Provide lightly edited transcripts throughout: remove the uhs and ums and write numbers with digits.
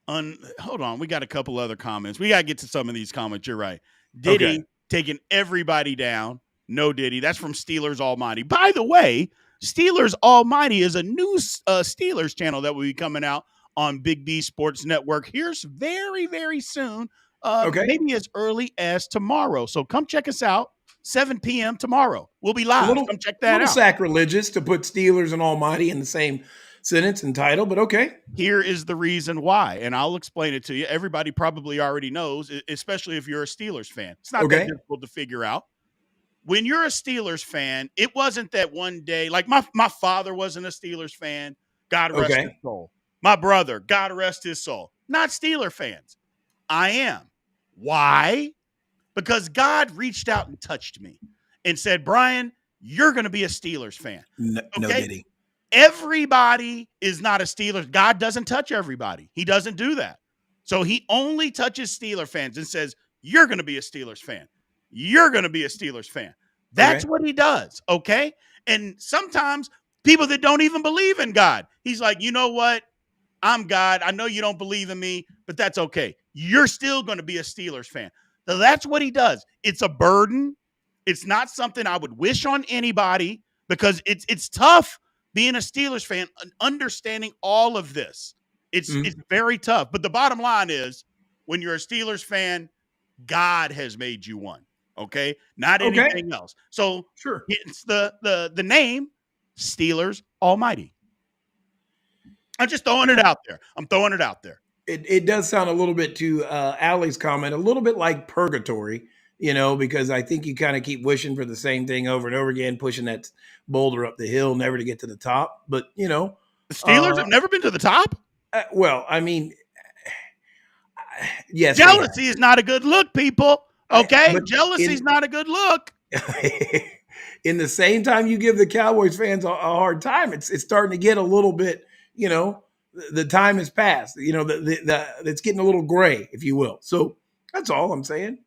Hold on. We got a couple other comments. We got to get to some of these comments. You're right. Okay. Diddy taking everybody down. No Diddy. That's from Steelers Almighty. By the way, Steelers Almighty is a new Steelers channel that will be coming out on Big B Sports Network. Here's very, very soon. Okay. Maybe as early as tomorrow. So come check us out. 7 p.m. tomorrow. We'll be A live. little, Come check a that little out. sacrilegious to put Steelers and Almighty in the same sentence and title, but okay. Here is the reason why, and I'll explain it to you. Everybody probably already knows, especially if you're a Steelers fan. It's not that difficult to figure out. When you're a Steelers fan, it wasn't that one day, like my father wasn't a Steelers fan. God rest his soul. My brother, God rest his soul. Not Steeler fans. I am. Why? Because God reached out and touched me and said, Brian, you're going to be a Steelers fan. No, okay? No Diddy. Everybody is not a Steelers. God doesn't touch everybody. He doesn't do that. So he only touches Steeler fans and says, you're going to be a Steelers fan. You're going to be a Steelers fan. That's what he does, okay? And sometimes people that don't even believe in God, he's like, you know what? I'm God. I know you don't believe in me, but that's okay. You're still going to be a Steelers fan. So that's what he does. It's a burden. It's not something I would wish on anybody because it's tough being a Steelers fan, understanding all of this. It's very tough. But the bottom line is when you're a Steelers fan, God has made you one. Okay. Not anything else. So it's the name Steelers Almighty. I'm just throwing it out there. I'm throwing it out there. It does sound a little bit to Allie's comment, a little bit like purgatory, because I think you kind of keep wishing for the same thing over and over again, pushing that boulder up the hill, never to get to the top. But, the Steelers have never been to the top. Well, I mean, yes. Jealousy is not a good look, people. Okay. Jealousy is not a good look. In the same time you give the Cowboys fans a hard time, it's starting to get a little bit, the time has passed. It's getting a little gray, if you will. So that's all I'm saying.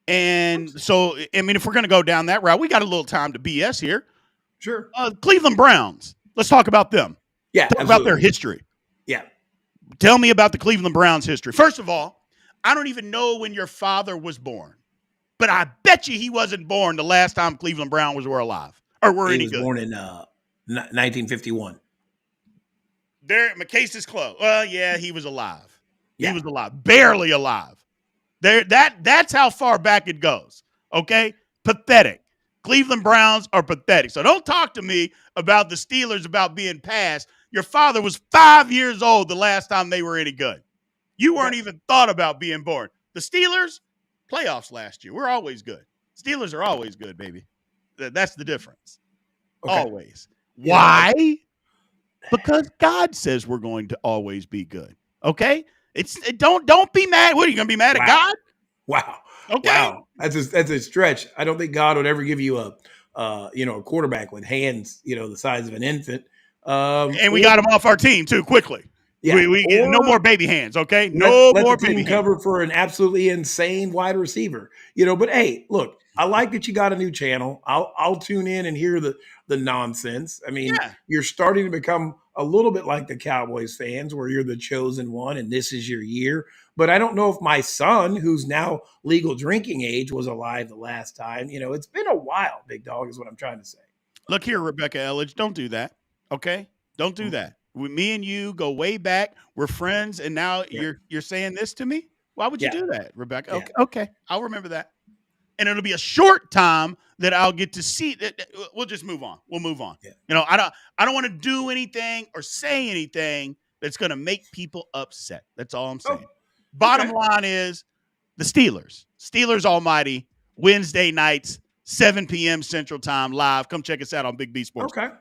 And so, I mean, if we're going to go down that route, we got a little time to BS here. Sure. Cleveland Browns. Let's talk about them. Yeah. Talk about their history. Yeah. Tell me about the Cleveland Browns history. First of all, I don't even know when your father was born, but I bet you he wasn't born the last time Cleveland Browns were alive or were any good. He was born in 1951. My case is closed. Well, yeah, he was alive. Yeah. He was alive, barely alive. That's how far back it goes. Okay, pathetic. Cleveland Browns are pathetic. So don't talk to me about the Steelers about being past. Your father was 5 years old the last time they were any good. You weren't even thought about being born. The Steelers, playoffs last year. We're always good. Steelers are always good, baby. That's the difference. Okay. Always. Yeah. Why? Because God says we're going to always be good. Okay? Don't be mad. What are you going to be mad at God? Wow. Okay. Wow. That's a stretch. I don't think God would ever give you a quarterback with hands, the size of an infant. And we got him off our team too quickly. Yeah. We no more baby hands, okay? No more baby hands. Cover for an absolutely insane wide receiver. But hey, look, I like that you got a new channel. I'll tune in and hear the nonsense. I mean, you're starting to become a little bit like the Cowboys fans where you're the chosen one and this is your year. But I don't know if my son, who's now legal drinking age, was alive the last time. It's been a while, big dog, is what I'm trying to say. Look here, Rebecca Elledge, don't do that, okay? Don't do that. Me and you go way back. We're friends, and now you're saying this to me? Why would you do that, Rebecca? Okay. I'll remember that. And it'll be a short time that I'll get to see that. We'll just move on. We'll move on. Yeah. I don't want to do anything or say anything that's going to make people upset. That's all I'm saying. Bottom line is the Steelers Almighty, Wednesday nights, 7 p.m. Central Time live. Come check us out on Big B Sports. Okay.